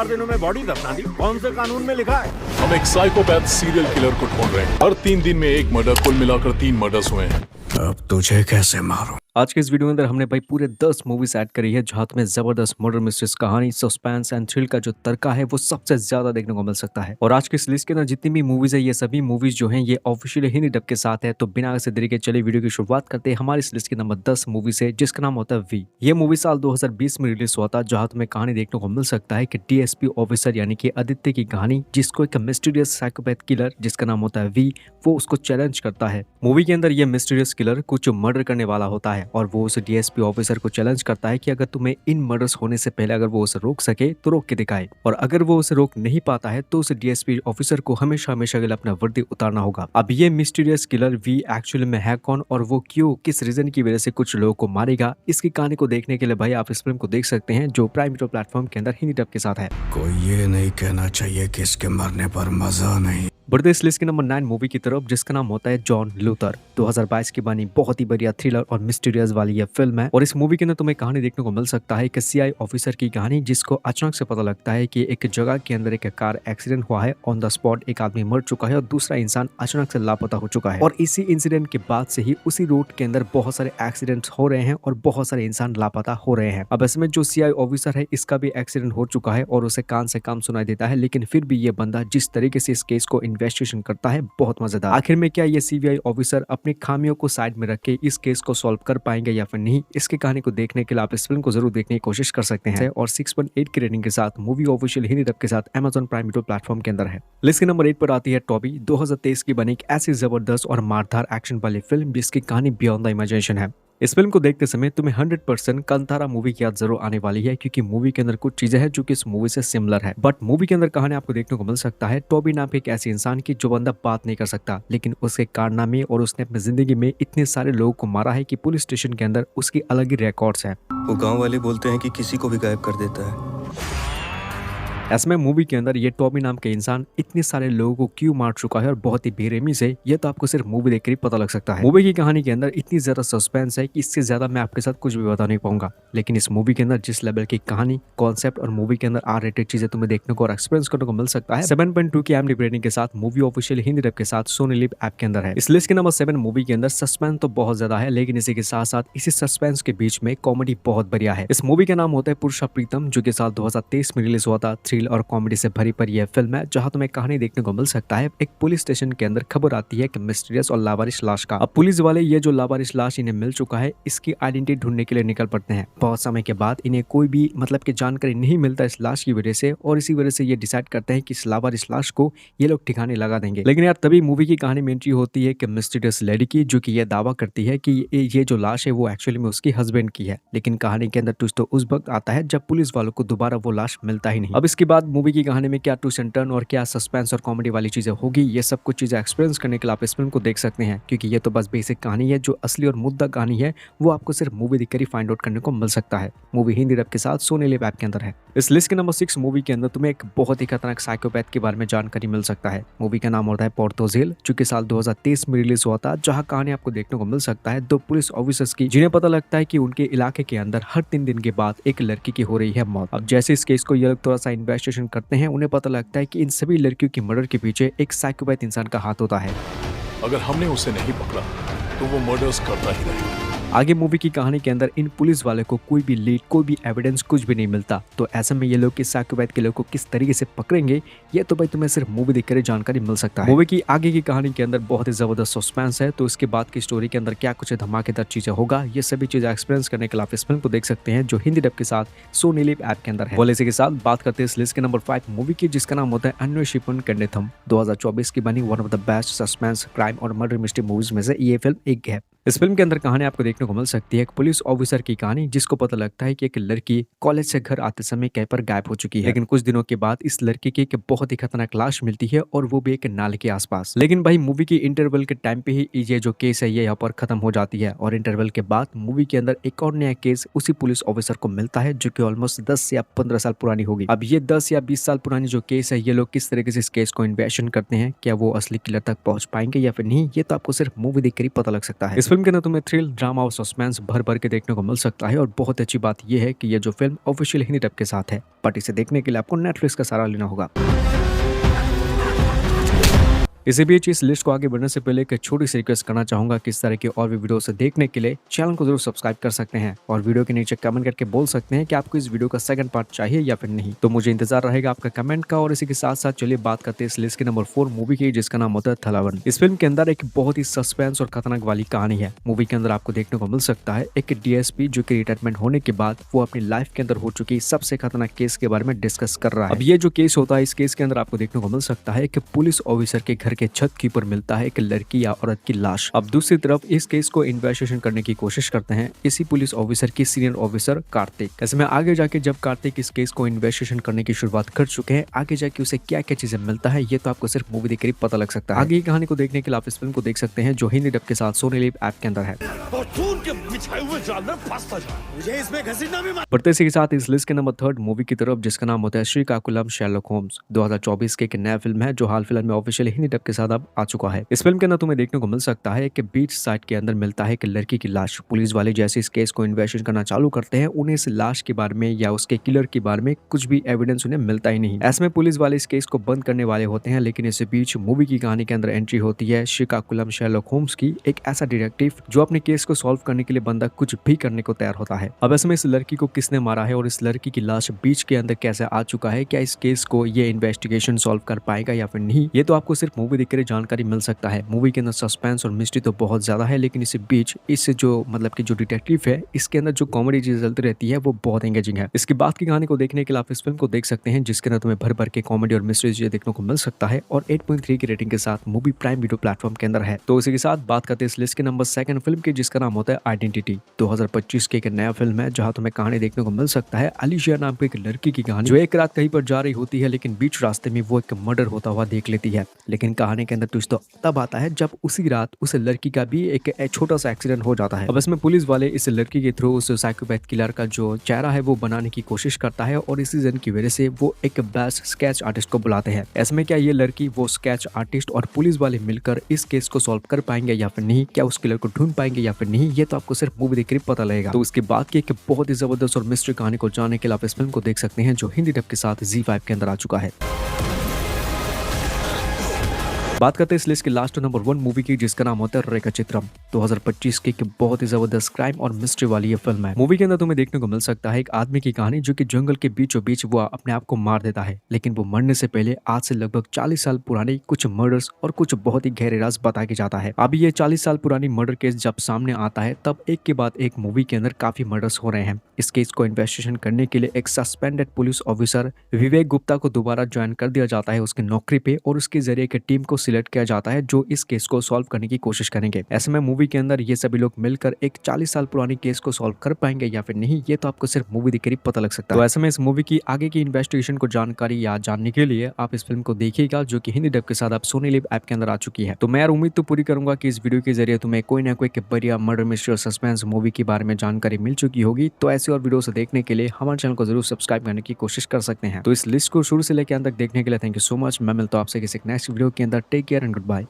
4 दिनों में बॉडी दफना दी। कौन से कानून में लिखा है? हम एक साइकोपैथ सीरियल किलर को ढूंढ रहे हैं। हर 3 दिन में एक मर्डर, कुल मिलाकर 3 मर्डर्स हुए हैं। अब तुझे कैसे मारूं? आज के इस वीडियो के अंदर हमने भाई पूरे 10 मूवीज ऐड करी है जहां तुम्हें जबरदस्त मर्डर मिस्ट्रीज, कहानी, सस्पेंस एंड थ्रिल का जो तड़का है वो सबसे ज्यादा देखने को मिल सकता है। और आज के इस लिस्ट के अंदर जितनी भी मूवीज है ये सभी मूवीज जो हैं ये ऑफिशियली हिंदी डब के साथ है। तो बिना किसी देरी के चलिए वीडियो की शुरुआत करते हैं हमारी इस लिस्ट के नंबर 10 मूवी से, जिसका नाम होता है वी। ये मूवी साल 2020 में रिलीज हुआ था, जहां तुम्हें कहानी देखने को मिल सकता है कि डीएसपी ऑफिसर यानी कि आदित्य की कहानी, जिसको एक मिस्टीरियस साइकोपैथ किलर जिसका नाम होता है वी, वो उसको चैलेंज करता है। मूवी के अंदर ये मिस्टीरियस किलर कुछ मर्डर करने वाला होता है और वो उस डीएसपी ऑफिसर को चैलेंज करता है कि अगर तुम्हें इन मर्डर्स होने से पहले अगर वो उसे रोक सके तो रोक के दिखाए, और अगर वो उसे रोक नहीं पाता है तो उस डीएसपी ऑफिसर को हमेशा हमेशा के लिए अपना वर्दी उतारना होगा। अब ये मिस्टीरियस किलर वी एक्चुअली में है कौन और वो क्यों, किस रीजन की वजह से कुछ लोगों को मारेगा, इसकी कहानी को देखने के लिए भाई आप इस फिल्म को देख सकते हैं जो प्राइम वीडियो प्लेटफॉर्म के अंदर हिंदी डब के साथ है। कोई ये नहीं कहना चाहिए कि इसके मरने पर मजा नहीं। बढ़ते इस लिस्ट के नंबर 9 मूवी की तरफ, जिसका नाम होता है जॉन लूथर। 2022 की बनी बहुत ही बढ़िया थ्रिलर और मिस्टीरियस वाली ये फिल्म है और इस मूवी के अंदर तुम्हें कहानी देखने को मिल सकता है कि सीआई ऑफिसर की कहानी, जिसको अचानक से पता लगता है कि एक जगह के अंदर एक कार एक्सीडेंट हुआ है। ऑन द स्पॉट एक आदमी मर चुका है और दूसरा इंसान अचानक से लापता हो चुका है, और इसी इंसिडेंट के बाद से ही उसी रोड के अंदर बहुत सारे एक्सीडेंट्स हो रहे हैं और बहुत सारे इंसान लापता हो रहे हैं। अब इसमें जो सीआई ऑफिसर है इसका भी एक्सीडेंट हो चुका है और उसे कान से काम सुनाई देता है, लेकिन फिर भी ये बंदा जिस तरीके से इस केस को इन्वेस्टिगेशन करता है बहुत मजेदार। आखिर में क्या ये सीबीआई ऑफिसर अपनी खामियों को साइड में रख के इस केस को सॉल्व कर पाएंगे या फिर नहीं, इसकी कहानी को देखने के लिए आप इस फिल्म को जरूर देखने की कोशिश कर सकते हैं। और 6.8 की रेटिंग के साथ मूवी ऑफिशियल हिंदी डब के साथ Amazon प्राइम वीडियो प्लेटफॉर्म के अंदर है। लिस्ट के नंबर 8 पर आती है टॉबी। 2023 की बनी एक ऐसी जबरदस्त और मारधार एक्शन वाली फिल्म जिसकी कहानी बियॉन्ड द इमेजिनेशन है। इस फिल्म को देखते समय तुम्हें 100% कांतारा मूवी की याद जरूर आने वाली है, क्योंकि मूवी के अंदर कुछ चीजें हैं जो कि इस मूवी से सिमिलर है। बट मूवी के अंदर कहानी आपको देखने को मिल सकता है टॉबी नाम के एक ऐसे इंसान की जो बंदा बात नहीं कर सकता, लेकिन उसके कारनामे और उसने अपनी जिंदगी में इतने सारे लोगों को मारा है कि पुलिस स्टेशन के अंदर उसकी अलग ही रिकॉर्ड्स हैं। वो गांव वाले बोलते हैं कि किसी को भी गायब कर देता है। ऐसे में मूवी के अंदर ये टॉबी नाम के इंसान इतने सारे लोगों को क्यों मार चुका है और बहुत ही बेरहमी से, ये तो आपको सिर्फ मूवी देखकर ही पता लग सकता है। मूवी की कहानी के अंदर इतनी ज्यादा सस्पेंस है कि इससे ज्यादा मैं आपके साथ कुछ भी बता नहीं पाऊंगा, लेकिन इस मूवी के अंदर जिस लेवल की कहानी, कॉन्सेप्ट और मूवी के अंदर R-रेटेड चीजें तुम्हें देखने को और एक्सपीरियंस करने को मिल सकता है। 7.2 की IMDb रेटिंग के साथ मूवी ऑफिशियल हिंदी डब के साथ सोनी लिव ऐप के अंदर है। इस लिस्ट के नंबर 7 मूवी के अंदर सस्पेंस तो बहुत ज्यादा है, लेकिन इसी के साथ साथ इसी सस्पेंस के बीच में कॉमेडी बहुत बढ़िया है। इस मूवी का नाम होता है पुरुषा प्रीतम, जो कि साल 2023 में रिलीज हुआ था। थ्रिल और कॉमेडी से भरी पर यह फिल्म है जहां तुम्हें कहानी देखने को मिल सकता है। एक पुलिस स्टेशन के अंदर खबर आती है कि मिस्टीरियस और लावारिश लाश का। अब पुलिस वाले ये जो लावारिश लाश इन्हें मिल चुका है इसकी आइडेंटिटी ढूंढने के लिए निकल पड़ते हैं। बहुत समय के बाद इन्हें कोई भी मतलब की जानकारी नहीं मिलता इस लाश की वजह से, और इसी वजह से ये डिसाइड करते हैं कि इस लावारिश लाश को ये लोग ठिकाने लगा देंगे। लेकिन यार तभी मूवी की कहानी में एंट्री होती है कि मिस्टीरियस लेडी की, जो कि यह दावा करती है कि ये जो लाश है वो एक्चुअली में उसकी हस्बैंड की है। लेकिन कहानी के अंदर ट्विस्ट तो उस वक्त आता है जब पुलिस वालों को दोबारा वो लाश मिलता ही नहीं। अब इसके बाद मूवी की कहानी में क्या ट्विस्ट एंड टर्न और क्या सस्पेंस और कॉमेडी वाली चीजें होगी, ये सब कुछ चीजें एक्सपीरियंस करने के लिए आप इस फिल्म को देख सकते हैं, क्योंकि ये तो बस बेसिक कहानी है। जो असली और मुद्दा कहानी है वो आपको सिर्फ मूवी देखकर ही फाइंड आउट करने को मिल सकता है। मूवी हिंदी डब के साथ सोनी लिव ऐप के अंदर है। इस लिस्ट के नंबर 6 मूवी के अंदर तुम्हें एक बहुत ही खतरनाक साइकोपैथ के बारे में जानकारी मिल सकता है। मूवी का नाम होता है पोर्थोजेल, जो कि साल 2023 में रिलीज हुआ था, जहां कहानी आपको देखने को मिल सकता है 2 पुलिस ऑफिसर्स की, जिन्हें पता लगता है कि उनके इलाके के अंदर हर 3 दिन के बाद एक लड़की की हो रही है मौत। अब जैसे इस केस को ये लोग थोड़ा सा इन्वेस्टिगेशन करते हैं, उन्हें पता लगता है कि इन सभी लड़कियों की मर्डर के पीछे एक साइकोपैथ इंसान का हाथ होता है। अगर हमने उसे नहीं पकड़ा तो वो मर्डर्स करता ही रहेगा। आगे मूवी की कहानी के अंदर इन पुलिस वाले को कोई भी लीड, कोई भी एविडेंस कुछ भी नहीं मिलता, तो ऐसे में ये लोग इस साइकोपैथ के लोग को किस तरीके से पकड़ेंगे, ये तो भाई तुम्हें सिर्फ मूवी देखकर जानकारी मिल सकता है। मूवी की आगे की कहानी के अंदर बहुत ही जबरदस्त सस्पेंस है, तो इसके बाद की स्टोरी के अंदर क्या कुछ धमाकेदार चीजें होगा, ये सभी चीजें एक्सपीरियंस करने के लिए आप इस फिल्म को देख सकते हैं, जो हिंदी डब के साथ सोनी लिव ऐप के अंदर है। बोले इसी के साथ बात करते हैं इस लिस्ट के नंबर 5 मूवी की, जिसका नाम होता है अन्वेषण कन्नेथम। 2024 की बनी one of the best suspense, crime और मर्डर मिस्ट्री मूवीज में से ये फिल्म एक है। इस फिल्म के अंदर कहानी आपको देखने को मिल सकती है एक पुलिस ऑफिसर की कहानी, जिसको पता लगता है कि एक लड़की कॉलेज से घर आते समय कहीं पर गायब हो चुकी है। लेकिन कुछ दिनों के बाद इस लड़की की एक बहुत ही खतरनाक लाश मिलती है, और वो भी एक नाले के आसपास। लेकिन भाई मूवी की इंटरवल के टाइम पे ही ये जो केस है ये यहाँ पर खत्म हो जाती है, और इंटरवल के बाद मूवी के अंदर एक और नया केस उसी पुलिस ऑफिसर को मिलता है, जो कि ऑलमोस्ट 10 या 15 साल पुरानी होगी। अब ये 10 या 20 साल पुरानी जो केस है, ये लोग किस तरीके से इस केस को इन्वेस्टिगेशन करते हैं, क्या वो असली किलर तक पहुंच पाएंगे या फिर नहीं, ये तो आपको सिर्फ मूवी देखकर ही पता लग सकता है। इस फिल्म फिल्म के अंदर तुम्हें थ्रिल, ड्रामा और सस्पेंस भर भर के देखने को मिल सकता है और बहुत अच्छी बात यह है कि यह जो फिल्म ऑफिशियल हिंदी डब के साथ है, बट इसे देखने के लिए आपको नेटफ्लिक्स का सहारा लेना होगा। इसी बीच इस लिस्ट को आगे बढ़ने से पहले एक छोटी सी रिक्वेस्ट करना चाहूंगा कि इस तरह की और भी वीडियो से देखने के लिए चैनल को जरूर सब्सक्राइब कर सकते हैं और वीडियो के नीचे कमेंट करके बोल सकते हैं कि आपको इस वीडियो का सेकंड पार्ट चाहिए या फिर नहीं। तो मुझे इंतजार रहेगा आपका कमेंट का। और इसी के साथ साथ चलिए बात करते हैं इस लिस्ट के नंबर 4 मूवी की, जिसका नाम होता है थलावन। इस फिल्म के अंदर एक बहुत ही सस्पेंस और खतरनाक वाली कहानी है। मूवी के अंदर आपको देखने को मिल सकता है एक डीएसपी जो कि रिटायरमेंट होने के बाद वो अपनी लाइफ के अंदर हो चुकी सबसे खतरनाक केस के बारे में डिस्कस कर रहा है। अब ये जो केस होता है, इस केस के अंदर आपको देखने को मिल सकता है कि पुलिस ऑफिसर के घर के छत के ऊपर मिलता है एक लड़की या औरत की लाश। अब दूसरी तरफ इस केस को इन्वेस्टिगेशन करने की कोशिश करते हैं इसी पुलिस ऑफिसर की सीनियर ऑफिसर कार्तिक। ऐसे में आगे जाके जब कार्तिक इस केस को इन्वेस्टिगेशन करने की शुरुआत कर चुके हैं, आगे जाके उसे क्या क्या चीजें मिलता है ये तो आपको सिर्फ मूवी देखकर पता लग सकता है। आगे की कहानी को देखने के लिए आप इस फिल्म को देख सकते हैं जो हिंदी डब के साथ सोनी लिव ऐप के अंदर है। बढ़ते के साथ इस लिस्ट के नंबर 3 मूवी की तरफ, जिसका नाम होता है श्रीकाकुलम शेरलॉक होम्स। 2024 के एक नया फिल्म है जो हाल फिलहाल में ऑफिशियल हिंदी डब के साथ अब आ चुका है। इस फिल्म के अंदर तुम्हें देखने को मिल सकता है कि बीच साइड के अंदर मिलता है एक लड़की की लाश। पुलिस वाले जैसे इस केस को इन्वेस्टिगेशन करना चालू करते हैं, उन्हें इस लाश के बारे में या उसके किलर के बारे में कुछ भी एविडेंस उन्हें मिलता ही नहीं। ऐसे में पुलिस वाले इस केस को बंद करने वाले होते हैं, लेकिन इस बीच मूवी की कहानी के अंदर एंट्री होती है श्रीकाकुलम शेरलॉक होम्स की, एक ऐसा डिटेक्टिव जो अपने केस को सॉल्व करने के लिए बंदा कुछ भी करने को तैयार होता है। अब ऐसे में इस लड़की को किसने मारा है और इस लड़की की लाश बीच के अंदर कैसे आ चुका है, क्या इस केस को ये इन्वेस्टिगेशन सॉल्व कर पाएगा या फिर नहीं, ये तो आपको सिर्फ मूवी देखकर जानकारी मिल सकता है। मूवी के अंदर सस्पेंस और मिस्ट्री तो बहुत ज्यादा है, लेकिन इस बीच इस जो मतलब कि जो डिटेक्टिव है इसके अंदर जो कॉमेडी चीज चलती रहती है वो बहुत एंगेजिंग है। इसके बाद की कहानी को देखने के लिए आप इस फिल्म को देख सकते हैं, जिसके अंदर तुम्हें भर भर के कॉमेडी और मिस्ट्री चीजें देखने को मिल सकता है और 8.3 की रेटिंग के साथ मूवी प्राइम वीडियो प्लेटफॉर्म के अंदर है। तो इसी के साथ बात करते हैं इस लिस्ट के नंबर 2 फिल्म की, जिसका नाम होता है आइडेंटिटी। 2025 के एक नया फिल्म है जहां तुम्हें कहानी देखने को मिल सकता है अलीशिया नाम की एक लड़की की कहानी, जो एक रात कहीं पर जा रही होती है, लेकिन बीच रास्ते में वो एक मर्डर होता हुआ देख लेती है। लेकिन कहानी के अंदर ट्विस्ट तो तब आता है जब उसी रात उस लड़की का भी एक छोटा सा एक्सीडेंट हो जाता है। अब इसमें पुलिस वाले इस लड़की के थ्रू उस साइकोपैथ किलर का जो चेहरा है वो बनाने की कोशिश करता है और इसी रीजन की वजह से वो एक बेस्ट स्केच आर्टिस्ट को बुलाते हैं। ऐसे में क्या ये लड़की, वो स्केच आर्टिस्ट और पुलिस वाले मिलकर इस केस को सॉल्व कर पाएंगे या फिर नहीं, क्या उस किलर को ढूंढ पाएंगे या फिर नहीं, ये तो आपको सिर्फ मूवी देखकर पता लगेगा। तो उसके बाद की एक बहुत ही जबरदस्त और मिस्ट्री कहानी को जानने के लिए आप इस फिल्म को देख सकते हैं जो हिंदी डब के साथ ZEE5 के अंदर आ चुका है। बात करते हैं इस लिस्ट के लास्ट नंबर 1 मूवी की, जिसका नाम होता है रेखा चित्रम। 2025 की बहुत ही जबरदस्त क्राइम और मिस्ट्री वाली ये फिल्म है। मूवी के अंदर तुम्हें देखने को मिल सकता है एक आदमी की कहानी जो कि जंगल के बीचों बीच वो अपने आप को मार देता है, लेकिन वो मरने से पहले आज से लगभग 40 साल पुरानी कुछ मर्डर्स और कुछ बहुत ही गहरे राज बता के जाता है। अभी ये 40 साल पुरानी मर्डर केस जब सामने आता है, तब एक के बाद एक मूवी के अंदर काफी मर्डर्स हो रहे हैं। इस केस को इन्वेस्टिगेशन करने के लिए एक सस्पेंडेड पुलिस ऑफिसर विवेक गुप्ता को दोबारा ज्वाइन कर दिया जाता है उसकी नौकरी पे, और उसके जरिए एक टीम को सिलेक्ट किया जाता है जो इस केस को सॉल्व करने की कोशिश करेंगे। ऐसे में मूवी के अंदर ये सभी लोग मिलकर एक 40 साल पुरानी केस को सॉल्व कर पाएंगे या फिर नहीं, ये तो आपको सिर्फ मूवी देखकर ही पता लग सकता है। तो ऐसे में इस मूवी की आगे की इन्वेस्टिगेशन को जानकारी या जानने के लिए आप इस फिल्म को देखिएगा, जो कि हिंदी डब के साथ आप सोनी लिव ऐप के अंदर आ चुकी है। तो मैं उम्मीद तो पूरी करूंगा कि इस वीडियो के जरिए तुम्हें कोई ना कोई बढ़िया मर्डर मिस्ट्री और सस्पेंस मूवी के बारे में जानकारी मिल चुकी होगी। तो ऐसी और वीडियो देखने के लिए हमारे चैनल को जरूर सब्सक्राइब करने की कोशिश कर सकते हैं। तो इस लिस्ट को शुरू से लेकर अंत तक देखने के लिए थैंक यू सो मच। मैं मिलता हूं आपसे किसी नेक्स्ट वीडियो के अंदर। Take care and good bye.